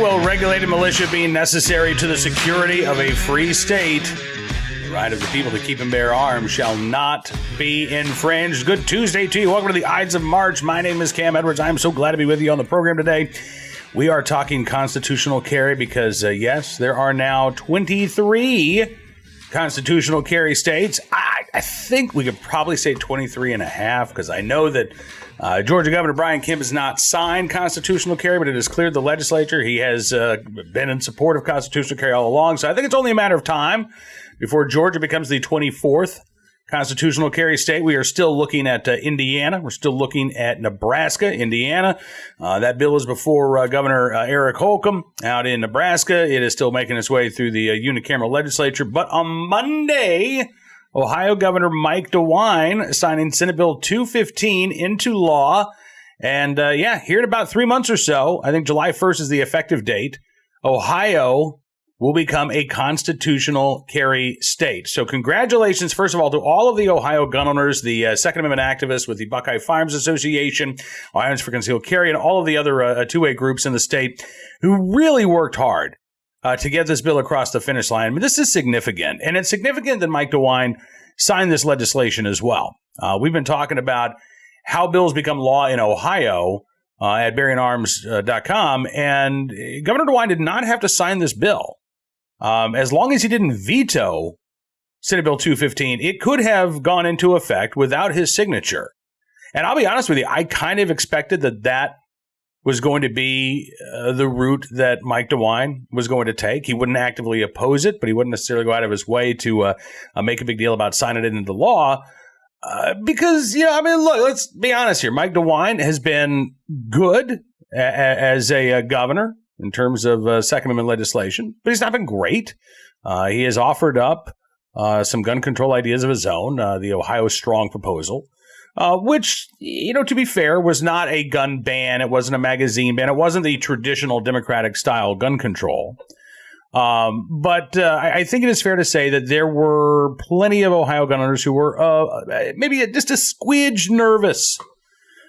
will regulated militia be necessary to the security of a free state? The right of the people to keep and bear arms shall not be infringed. Good Tuesday to you. Welcome to the Ides of March. My name is Cam Edwards. I am so glad to be with you on the program today. We are talking constitutional carry because, yes, there are now 23 constitutional carry states. I think we could probably say 23 and a half because I know that Georgia Governor Brian Kemp has not signed constitutional carry, but it has cleared the legislature. He has been in support of constitutional carry all along. So I think it's only a matter of time before Georgia becomes the 24th constitutional carry state. We are still looking at Indiana. We're still looking at Nebraska, Indiana. That bill is before Governor Eric Holcomb out in Nebraska. It is still making its way through the unicameral legislature. But on Monday, Ohio Governor Mike DeWine signing Senate Bill 215 into law. And here in about 3 months or so, I think July 1st is the effective date, Ohio will become a constitutional carry state. So congratulations, first of all, to all of the Ohio gun owners, the Second Amendment activists with the Buckeye Firearms Association, Ohioans for Concealed Carry, and all of the other two-way groups in the state who really worked hard to get this bill across the finish line. I mean, this is significant, and it's significant that Mike DeWine signed this legislation as well. We've been talking about how bills become law in Ohio at bearingarms.com, and Governor DeWine did not have to sign this bill. As long as he didn't veto Senate Bill 215, it could have gone into effect without his signature. And I'll be honest with you, I kind of expected that was going to be the route that Mike DeWine was going to take. He wouldn't actively oppose it, but he wouldn't necessarily go out of his way to make a big deal about signing it into law. Because, look, let's be honest here. Mike DeWine has been good as a governor in terms of Second Amendment legislation, but he's not been great. He has offered up some gun control ideas of his own, the Ohio Strong proposal, which, to be fair, was not a gun ban. It wasn't a magazine ban. It wasn't the traditional Democratic-style gun control. But I think it is fair to say that there were plenty of Ohio gun owners who were maybe just a squidge nervous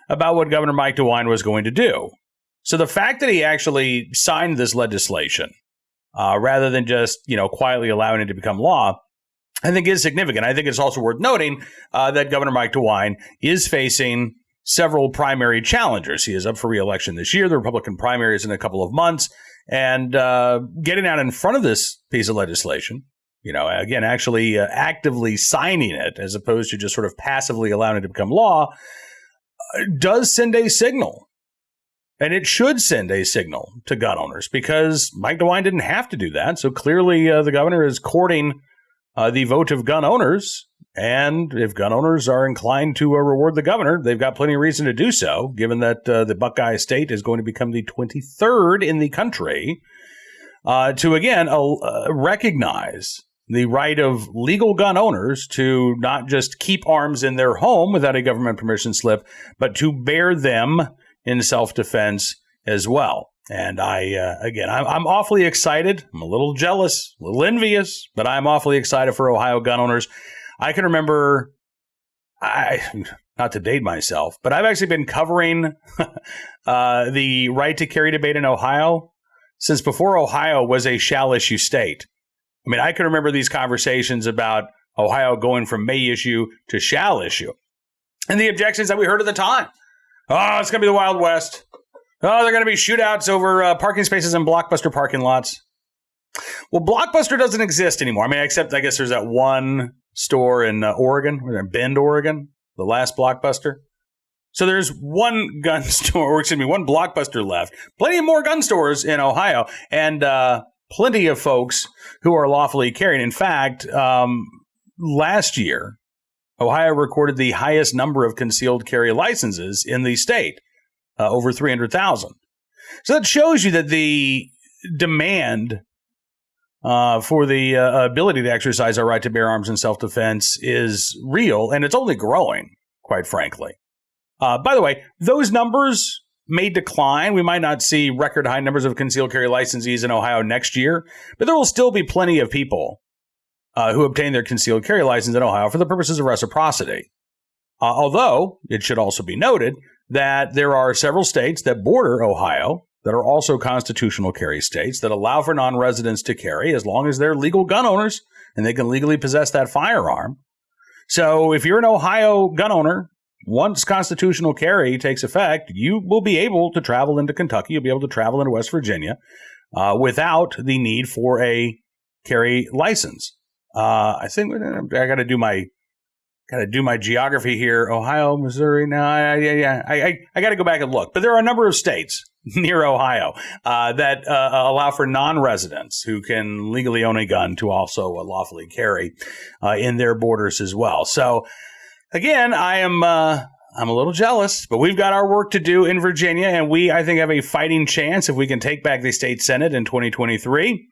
about what Governor Mike DeWine was going to do. So the fact that he actually signed this legislation rather than just, quietly allowing it to become law, I think is significant. I think it's also worth noting that Governor Mike DeWine is facing several primary challengers. He is up for re-election this year. The Republican primary is in a couple of months. And getting out in front of this piece of legislation, again, actually actively signing it as opposed to just sort of passively allowing it to become law, does send a signal. And it should send a signal to gun owners because Mike DeWine didn't have to do that. So clearly the governor is courting the vote of gun owners. And if gun owners are inclined to reward the governor, they've got plenty of reason to do so, given that the Buckeye state is going to become the 23rd in the country to, again, recognize the right of legal gun owners to not just keep arms in their home without a government permission slip, but to bear them in self-defense as well. And I'm awfully excited. I'm a little jealous, a little envious, but I'm awfully excited for Ohio gun owners. I can remember, not to date myself, but I've actually been covering the right to carry debate in Ohio since before Ohio was a shall issue state. I mean, I can remember these conversations about Ohio going from may issue to shall issue. And the objections that we heard at the time. Oh, it's going to be the Wild West. Oh, they're going to be shootouts over parking spaces in Blockbuster parking lots. Well, Blockbuster doesn't exist anymore. I mean, except I guess there's that one store in Oregon, Bend, Oregon, the last Blockbuster. So there's one gun store, one Blockbuster left. Plenty of more gun stores in Ohio, and plenty of folks who are lawfully carrying. In fact, last year, Ohio recorded the highest number of concealed carry licenses in the state, over 300,000. So that shows you that the demand for the ability to exercise our right to bear arms in self-defense is real, and it's only growing, quite frankly. By the way, those numbers may decline. We might not see record high numbers of concealed carry licensees in Ohio next year, but there will still be plenty of people who obtain their concealed carry license in Ohio for the purposes of reciprocity. Although it should also be noted that there are several states that border Ohio that are also constitutional carry states that allow for non-residents to carry as long as they're legal gun owners and they can legally possess that firearm. So if you're an Ohio gun owner, once constitutional carry takes effect, you will be able to travel into Kentucky. You'll be able to travel into West Virginia without the need for a carry license. I think I got to do my geography here. Ohio, Missouri. Now, I got to go back and look. But there are a number of states near Ohio that allow for non-residents who can legally own a gun to also lawfully carry in their borders as well. So, again, I'm a little jealous, but we've got our work to do in Virginia, and we, I think, have a fighting chance if we can take back the state Senate in 2023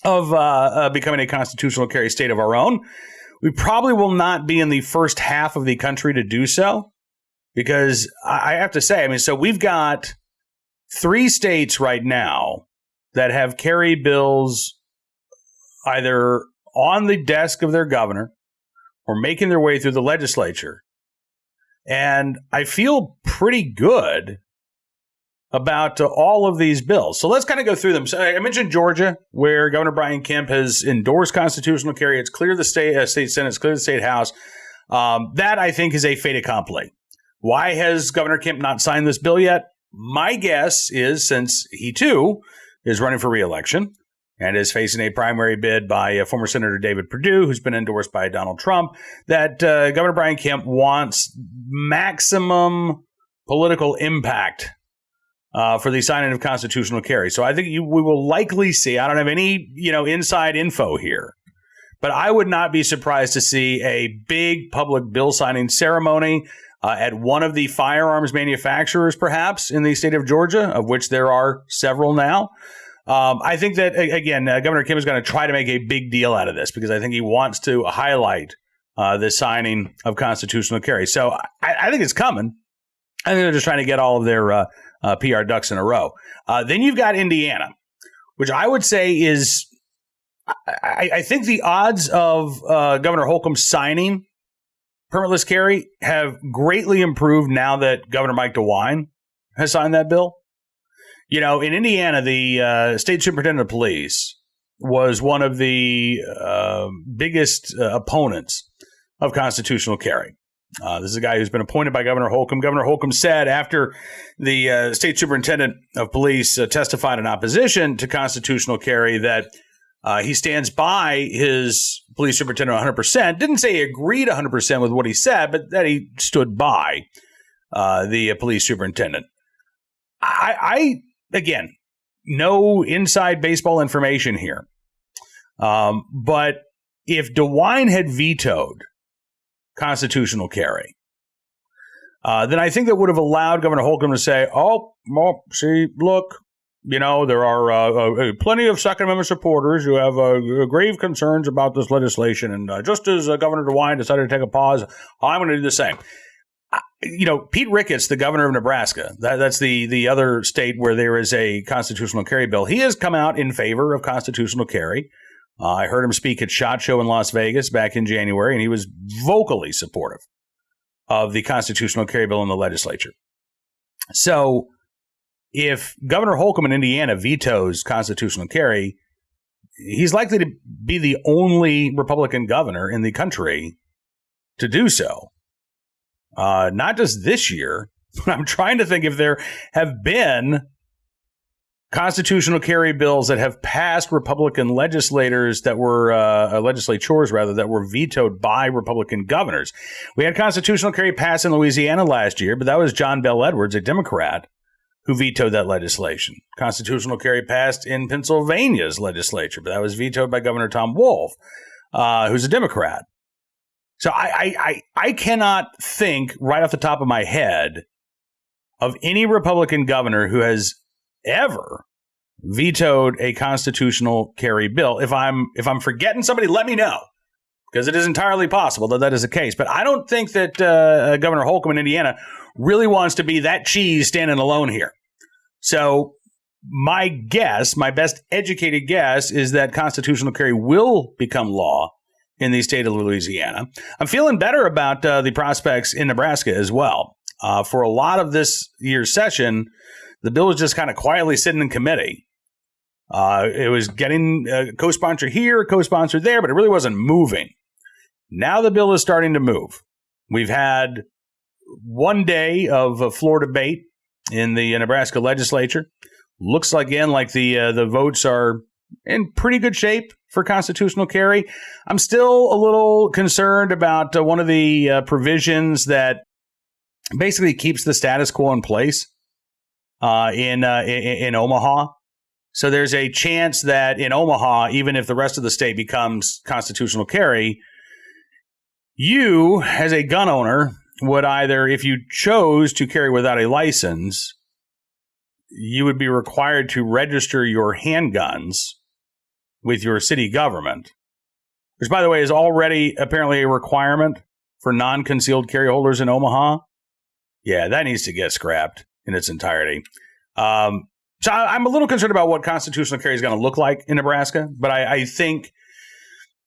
of becoming a constitutional carry state of our own. We probably will not be in the first half of the country to do so because I have to say, so we've got 3 states right now that have carry bills either on the desk of their governor or making their way through the legislature. And I feel pretty good about all of these bills. So let's kind of go through them. So I mentioned Georgia, where Governor Brian Kemp has endorsed constitutional carry. It's clear the state Senate, it's clear the state House. That, I think, is a fait accompli. Why has Governor Kemp not signed this bill yet? My guess is, since he, too, is running for re-election and is facing a primary bid by former Senator David Perdue, who's been endorsed by Donald Trump, that Governor Brian Kemp wants maximum political impact for the signing of constitutional carry. So I think we will likely see, I don't have any, inside info here, but I would not be surprised to see a big public bill signing ceremony at one of the firearms manufacturers, perhaps, in the state of Georgia, of which there are several now. I think that, again, Governor Kemp is going to try to make a big deal out of this because I think he wants to highlight the signing of constitutional carry. So I think it's coming. I think they're just trying to get all of their PR ducks in a row. Then you've got Indiana, which I would say is, I think the odds of Governor Holcomb signing permitless carry have greatly improved now that Governor Mike DeWine has signed that bill. In Indiana, the state superintendent of police was one of the biggest opponents of constitutional carry. This is a guy who's been appointed by Governor Holcomb. Governor Holcomb said after the state superintendent of police testified in opposition to constitutional carry that he stands by his police superintendent 100%. Didn't say he agreed 100% with what he said, but that he stood by the police superintendent. I again, no inside baseball information here. But if DeWine had vetoed constitutional carry, then I think that would have allowed Governor Holcomb to say, look, there are plenty of Second Amendment supporters who have grave concerns about this legislation. And just as Governor DeWine decided to take a pause, I'm going to do the same. Pete Ricketts, the governor of Nebraska, that's the other state where there is a constitutional carry bill. He has come out in favor of constitutional carry. I heard him speak at SHOT Show in Las Vegas back in January, and he was vocally supportive of the constitutional carry bill in the legislature. So if Governor Holcomb in Indiana vetoes constitutional carry, he's likely to be the only Republican governor in the country to do so. Not just this year, but I'm trying to think if there have been constitutional carry bills that have passed Republican legislators that were legislatures that were vetoed by Republican governors. We had constitutional carry pass in Louisiana last year, but that was John Bell Edwards, a Democrat, who vetoed that legislation. Constitutional carry passed in Pennsylvania's legislature, but that was vetoed by Governor Tom Wolf, who's a Democrat. So I cannot think right off the top of my head of any Republican governor who has ever vetoed a constitutional carry bill. If I'm forgetting somebody, let me know, because it is entirely possible that is the case. But I don't think that Governor Holcomb in Indiana really wants to be that cheese standing alone here. So my guess, my best educated guess, is that constitutional carry will become law in the state of Louisiana. I'm feeling better about the prospects in Nebraska as well. For a lot of this year's session, the bill was just kind of quietly sitting in committee. It was getting co-sponsor here, co-sponsor there, but it really wasn't moving. Now the bill is starting to move. We've had one day of a floor debate in the Nebraska legislature. Looks again like the votes are in pretty good shape for constitutional carry. I'm still a little concerned about one of the provisions that basically keeps the status quo in place in Omaha. So there's a chance that in Omaha, even if the rest of the state becomes constitutional carry, you, as a gun owner, would either, if you chose to carry without a license, you would be required to register your handguns with your city government, which, by the way, is already apparently a requirement for non-concealed carry holders in Omaha. Yeah, that needs to get scrapped in its entirety. So I'm a little concerned about what constitutional carry is going to look like in Nebraska, but I think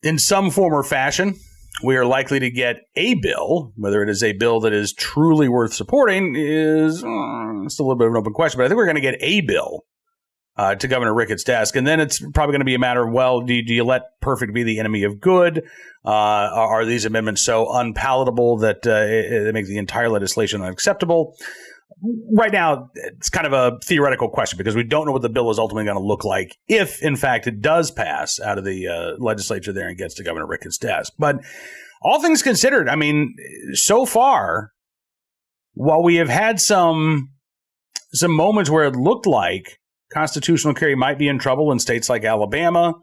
in some form or fashion, we are likely to get a bill. Whether it is a bill that is truly worth supporting is still a little bit of an open question, but I think we're going to get a bill to Governor Ricketts' desk. And then it's probably going to be a matter of, well, do you let perfect be the enemy of good? Are these amendments so unpalatable that they make the entire legislation unacceptable? Right now, it's kind of a theoretical question because we don't know what the bill is ultimately going to look like if, in fact, it does pass out of the legislature there and gets to Governor Ricketts' desk. But all things considered, I mean, so far, while we have had some moments where it looked like constitutional carry might be in trouble in states like Alabama,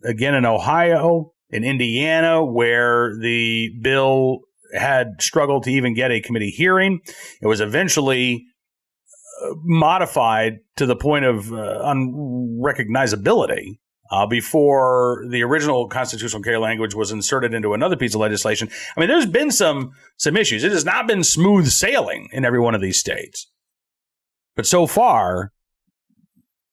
again in Ohio, in Indiana, where the bill had struggled to even get a committee hearing. It was eventually modified to the point of unrecognizability before the original constitutional carry language was inserted into another piece of legislation. I mean, there's been some issues. It has not been smooth sailing in every one of these states. But so far,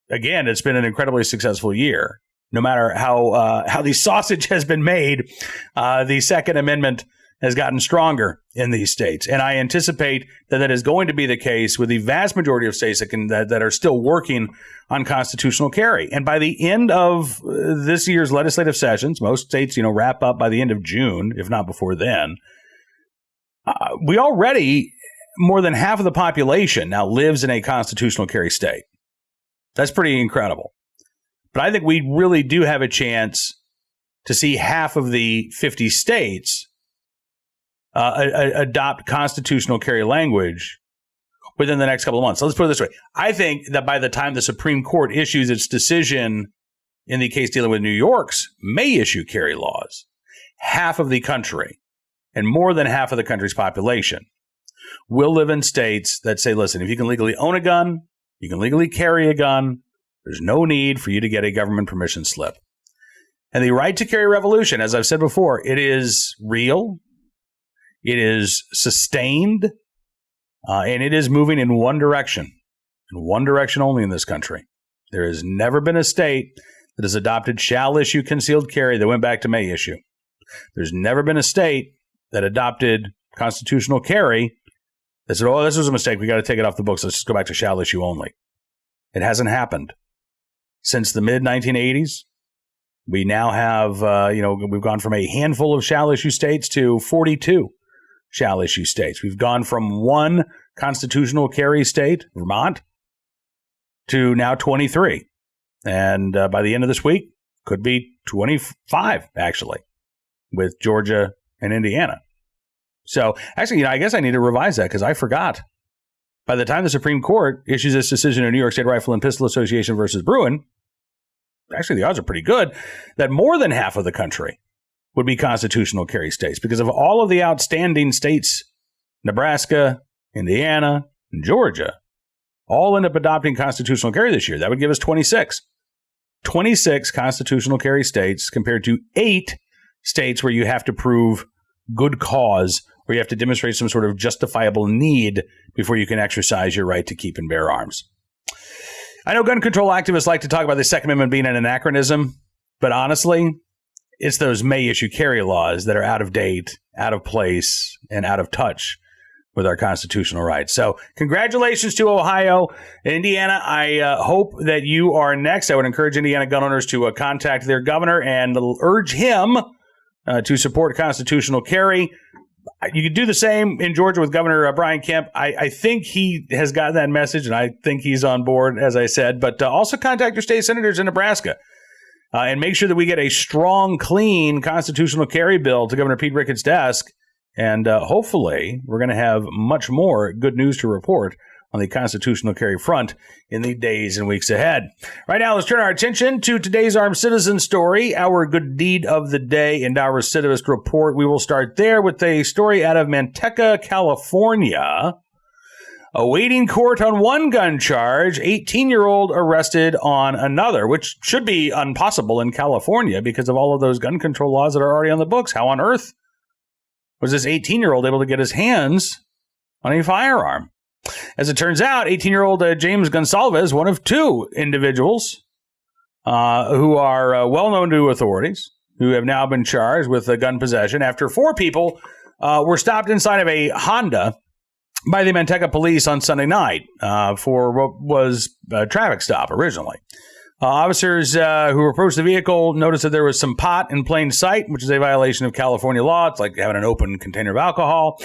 again, it's been an incredibly successful year. No matter how the sausage has been made, the Second Amendment has gotten stronger in these states. And I anticipate that is going to be the case with the vast majority of states that are still working on constitutional carry. And by the end of this year's legislative sessions, most states, wrap up by the end of June, if not before then. We already, more than half of the population now lives in a constitutional carry state. That's pretty incredible. But I think we really do have a chance to see half of the 50 states adopt constitutional carry language within the next couple of months. So let's put it this way. I think that by the time the Supreme Court issues its decision in the case dealing with New York's may issue carry laws, half of the country and more than half of the country's population will live in states that say, listen, if you can legally own a gun, you can legally carry a gun, there's no need for you to get a government permission slip. And the right to carry revolution, as I've said before, it is real. It is sustained, and it is moving in one direction only in this country. There has never been a state that has adopted shall issue concealed carry that went back to may issue. There's never been a state that adopted constitutional carry that said, oh, this was a mistake. We got to take it off the books. Let's just go back to shall issue only. It hasn't happened. Since the mid-1980s, we now have, we've gone from a handful of shall issue states to 42 shall issue states. We've gone from one constitutional carry state, Vermont, to now 23. And by the end of this week, could be 25, actually, with Georgia and Indiana. So actually, I guess I need to revise that because I forgot. By the time the Supreme Court issues this decision in New York State Rifle and Pistol Association versus Bruin, actually the odds are pretty good that more than half of the country would be constitutional carry states because of all of the outstanding states, Nebraska, Indiana, and Georgia, all end up adopting constitutional carry this year. That would give us 26. 26 constitutional carry states compared to 8 states where you have to prove good cause, where you have to demonstrate some sort of justifiable need before you can exercise your right to keep and bear arms. I know gun control activists like to talk about the Second Amendment being an anachronism, but honestly, it's those may issue carry laws that are out of date, out of place, and out of touch with our constitutional rights. So congratulations to Ohio. Indiana, I hope that you are next. I would encourage Indiana gun owners to contact their governor and urge him to support constitutional carry. You could do the same in Georgia with Governor Brian Kemp. I think he has gotten that message, and I think he's on board, as I said. But also contact your state senators in Nebraska and make sure that we get a strong, clean constitutional carry bill to Governor Pete Ricketts' desk. And hopefully, we're going to have much more good news to report on the constitutional carry front in the days and weeks ahead. Right now, let's turn our attention to today's Armed Citizen story, our good deed of the day and our recidivist report. We will start there with a story out of Manteca, California. Awaiting court on one gun charge, 18-year-old arrested on another, which should be impossible in California because of all of those gun control laws that are already on the books. How on earth was this 18-year-old able to get his hands on a firearm? As it turns out, 18-year-old James Gonsalves, one of two individuals who are well-known to authorities, who have now been charged with gun possession after four people were stopped inside of a Honda by the Manteca police on Sunday night for what was a traffic stop originally. Officers who approached the vehicle noticed that there was some pot in plain sight, which is a violation of California law. It's like having an open container of alcohol.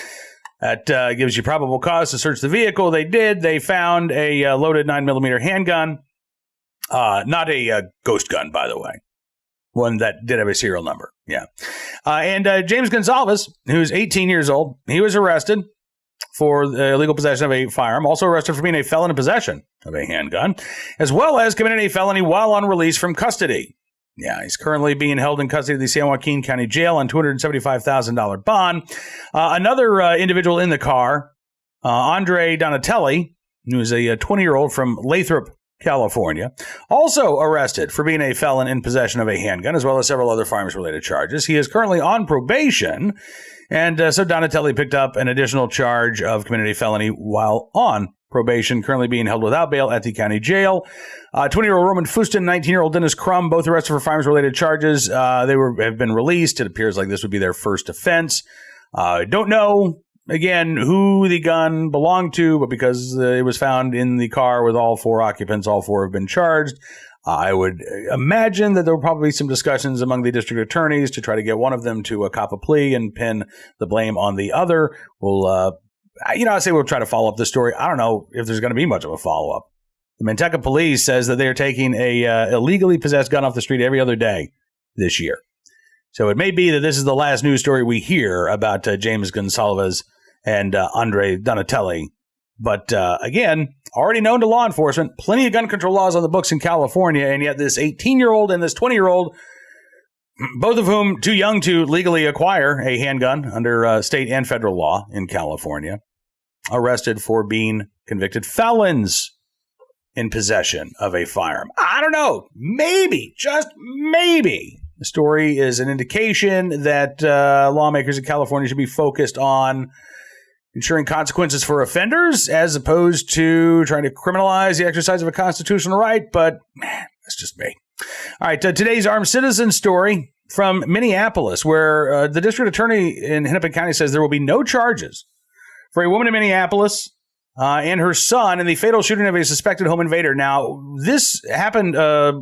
That gives you probable cause to search the vehicle. They did. They found a loaded 9mm handgun. Not a ghost gun, by the way. One that did have a serial number. Yeah. And James Gonsalves, who's 18 years old, he was arrested for illegal possession of a firearm, also arrested for being a felon in possession of a handgun, as well as committing a felony while on release from custody. Yeah, he's currently being held in custody of the San Joaquin County Jail on $275,000 bond. Another individual in the car, Andre Donatelli, who is a 20-year-old from Lathrop, California, also arrested for being a felon in possession of a handgun, as well as several other firearms-related charges. He is currently on probation. And so Donatelli picked up an additional charge of committing a felony while on probation, currently being held without bail at the county jail. 20-year-old Roman Fuston, 19-year-old Dennis Crum, both arrested for firearms-related charges. They have been released. It appears like this would be their first offense. Don't know, again, who the gun belonged to, but because it was found in the car with all four occupants, all four have been charged. I would imagine that there will probably be some discussions among the district attorneys to try to get one of them to cop a plea and pin the blame on the other. I say we'll try to follow up this story. I don't know if there's going to be much of a follow-up. The Manteca police says that they are taking a illegally possessed gun off the street every other day this year. So it may be that this is the last news story we hear about James Gonsalves and Andre Donatelli. But again, already known to law enforcement, plenty of gun control laws on the books in California, and yet this 18-year-old and this 20-year-old, both of whom too young to legally acquire a handgun under state and federal law in California, arrested for being convicted felons in possession of a firearm. I don't know. Maybe, just maybe, the story is an indication that lawmakers in California should be focused on ensuring consequences for offenders as opposed to trying to criminalize the exercise of a constitutional right. But that's just me. All right. Today's Armed Citizen story from Minneapolis, where the district attorney in Hennepin County says there will be no charges for a woman in Minneapolis and her son in the fatal shooting of a suspected home invader. Now, this happened, I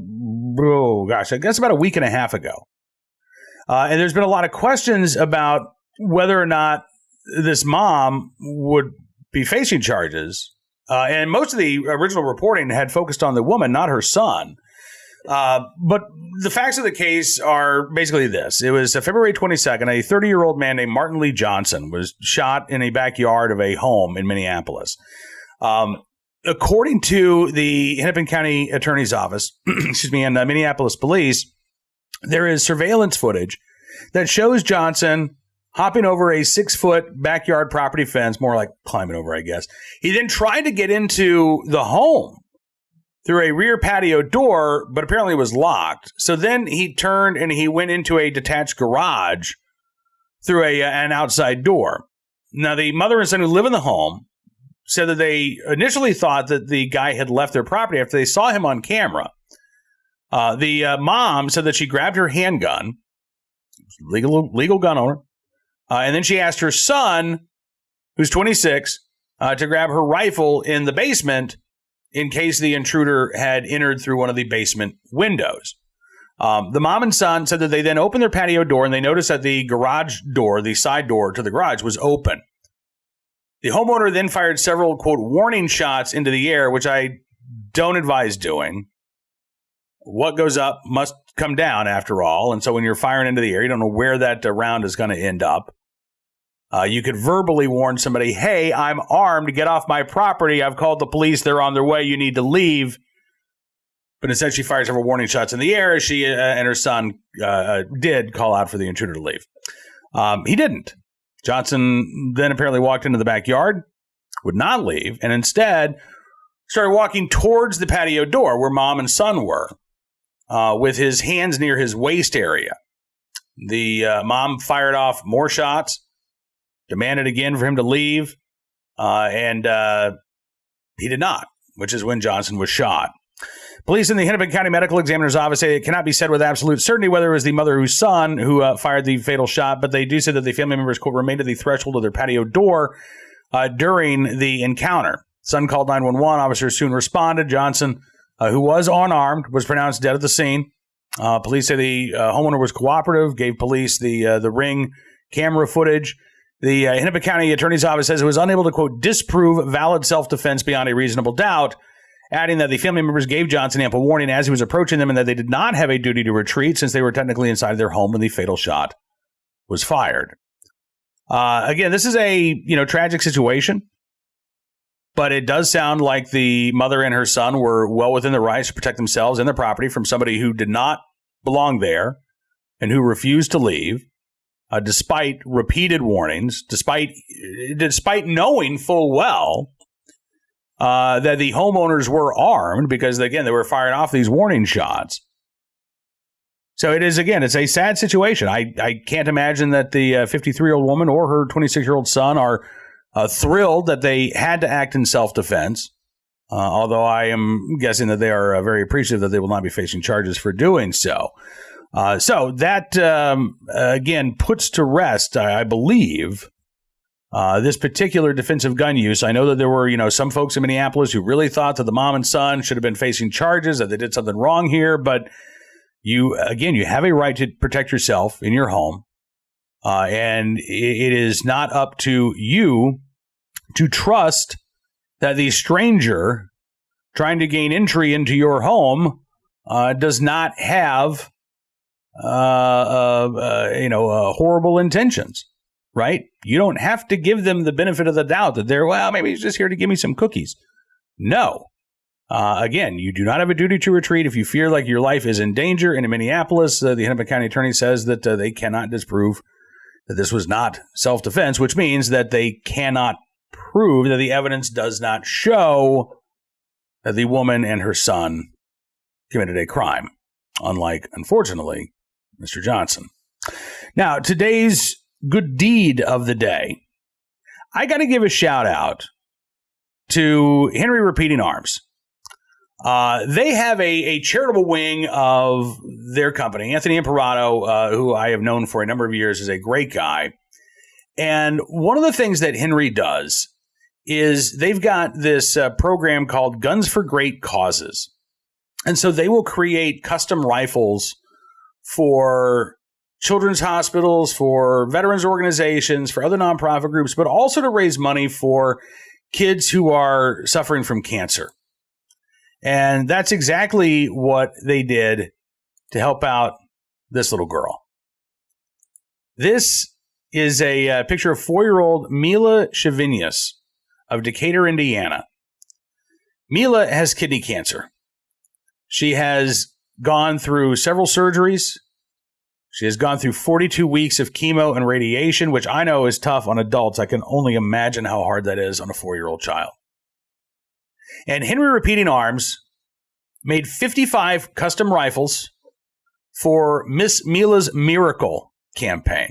guess about a week and a half ago. And there's been a lot of questions about whether or not this mom would be facing charges. And most of the original reporting had focused on the woman, not her son. But the facts of the case are basically this. It was February 22nd. A 30-year-old man named Martin Lee Johnson was shot in a backyard of a home in Minneapolis. According to the Hennepin County Attorney's Office, and Minneapolis police, there is surveillance footage that shows Johnson hopping over a 6-foot backyard property fence, more like climbing over, I guess. He then tried to get into the home through a rear patio door, but apparently it was locked. So then he turned and he went into a detached garage through an outside door. Now, the mother and son who live in the home said that they initially thought that the guy had left their property after they saw him on camera. The mom said that she grabbed her handgun, legal gun owner, and then she asked her son who's 26, to grab her rifle in the basement in case the intruder had entered through one of the basement windows. The mom and son said that they then opened their patio door and they noticed that the garage door, the side door to the garage, was open. The homeowner then fired several, quote, warning shots into the air, which I don't advise doing. What goes up must come down, after all. And so when you're firing into the air, you don't know where that round is going to end up. You could verbally warn somebody, hey, I'm armed. Get off my property. I've called the police. They're on their way. You need to leave. But instead, she fired several warning shots in the air as she and her son did call out for the intruder to leave. He didn't. Johnson then apparently walked into the backyard, would not leave, and instead started walking towards the patio door where mom and son were, with his hands near his waist area. The mom fired off more shots, demanded again for him to leave, and he did not, which is when Johnson was shot. Police in the Hennepin County Medical Examiner's Office say it cannot be said with absolute certainty whether it was the mother whose son who fired the fatal shot, but they do say that the family members, quote, remained at the threshold of their patio door during the encounter. Son called 911. Officers soon responded. Johnson, who was unarmed, was pronounced dead at the scene. Police say the homeowner was cooperative, gave police the Ring camera footage. The Hennepin County Attorney's Office says it was unable to, quote, disprove valid self-defense beyond a reasonable doubt, adding that the family members gave Johnson ample warning as he was approaching them and that they did not have a duty to retreat since they were technically inside their home when the fatal shot was fired. Again, this is a tragic situation, but it does sound like the mother and her son were well within their rights to protect themselves and their property from somebody who did not belong there and who refused to leave, despite repeated warnings, despite knowing full well that the homeowners were armed because, again, they were firing off these warning shots. So it is, again, it's a sad situation. I can't imagine that the 53-year-old woman or her 26-year-old son are thrilled that they had to act in self-defense, although I am guessing that they are very appreciative that they will not be facing charges for doing so. So that, again, puts to rest, I believe, this particular defensive gun use. I know that there were, some folks in Minneapolis who really thought that the mom and son should have been facing charges, that they did something wrong here. But you have a right to protect yourself in your home. And it is not up to you to trust that the stranger trying to gain entry into your home does not have, horrible intentions. Right? You don't have to give them the benefit of the doubt that maybe he's just here to give me some cookies. No. Again, you do not have a duty to retreat if you fear like your life is in danger. And in Minneapolis, the Hennepin County Attorney says that they cannot disprove that this was not self-defense, which means that they cannot prove that the evidence does not show that the woman and her son committed a crime, unlike, unfortunately, Mr. Johnson. Now, today's good deed of the day. I got to give a shout out to Henry Repeating Arms. They have a charitable wing of their company. Anthony Imperato, who I have known for a number of years, is a great guy. And one of the things that Henry does is they've got this program called Guns for Great Causes. And so they will create custom rifles for children's hospitals, for veterans organizations, for other nonprofit groups, but also to raise money for kids who are suffering from cancer. And that's exactly what they did to help out this little girl. This is a picture of 4-year-old Mila Shavinius of Decatur, Indiana. Mila has kidney cancer. She has gone through several surgeries. She has gone through 42 weeks of chemo and radiation, which I know is tough on adults. I can only imagine how hard that is on a 4-year-old child. And Henry Repeating Arms made 55 custom rifles for Miss Mila's Miracle campaign.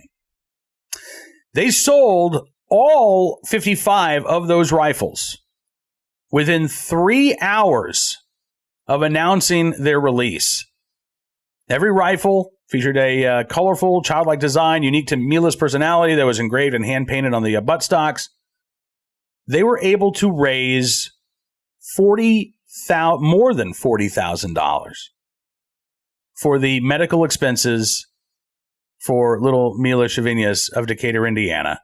They sold all 55 of those rifles within 3 hours of announcing their release. Every rifle featured a colorful, childlike design unique to Mila's personality that was engraved and hand-painted on the buttstocks. they were able to raise more than $40,000 for the medical expenses for little Mila Chavinas of Decatur, Indiana.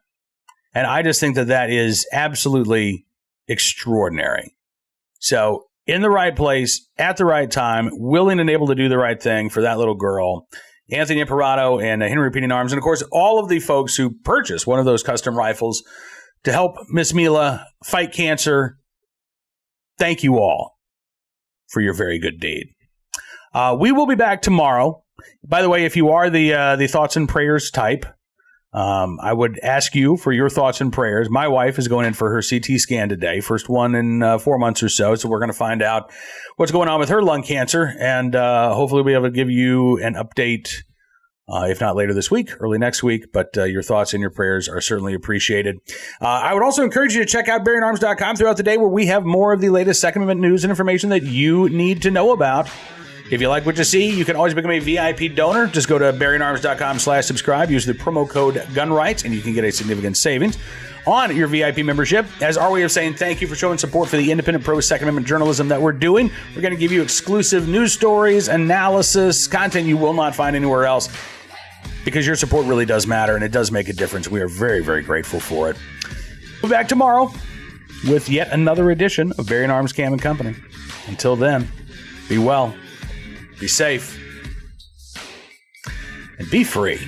And I just think that that is absolutely extraordinary. So in the right place, at the right time, willing and able to do the right thing for that little girl, Anthony Imperato and Henry Repeating Arms, and of course, all of the folks who purchased one of those custom rifles to help Miss Mila fight cancer. Thank you all for your very good deed. We will be back tomorrow. By the way, if you are the thoughts and prayers type, I would ask you for your thoughts and prayers. My wife is going in for her CT scan today, first one in 4 months or so. So we're going to find out what's going on with her lung cancer, and hopefully we'll be able to give you an update, if not later this week, early next week. But your thoughts and your prayers are certainly appreciated. I would also encourage you to check out BearingArms.com throughout the day, where we have more of the latest Second Amendment news and information that you need to know about. If you like what you see, you can always become a VIP donor. Just go to BearingArms.com/subscribe. Use the promo code GUNRIGHTS, and you can get a significant savings on your VIP membership. As our way of saying thank you for showing support for the independent pro-Second Amendment journalism that we're doing. We're going to give you exclusive news stories, analysis, content you will not find anywhere else, because your support really does matter, and it does make a difference. We are very, very grateful for it. We'll be back tomorrow with yet another edition of Bearing Arms Cam and Company. Until then, be well. Be safe, and be free.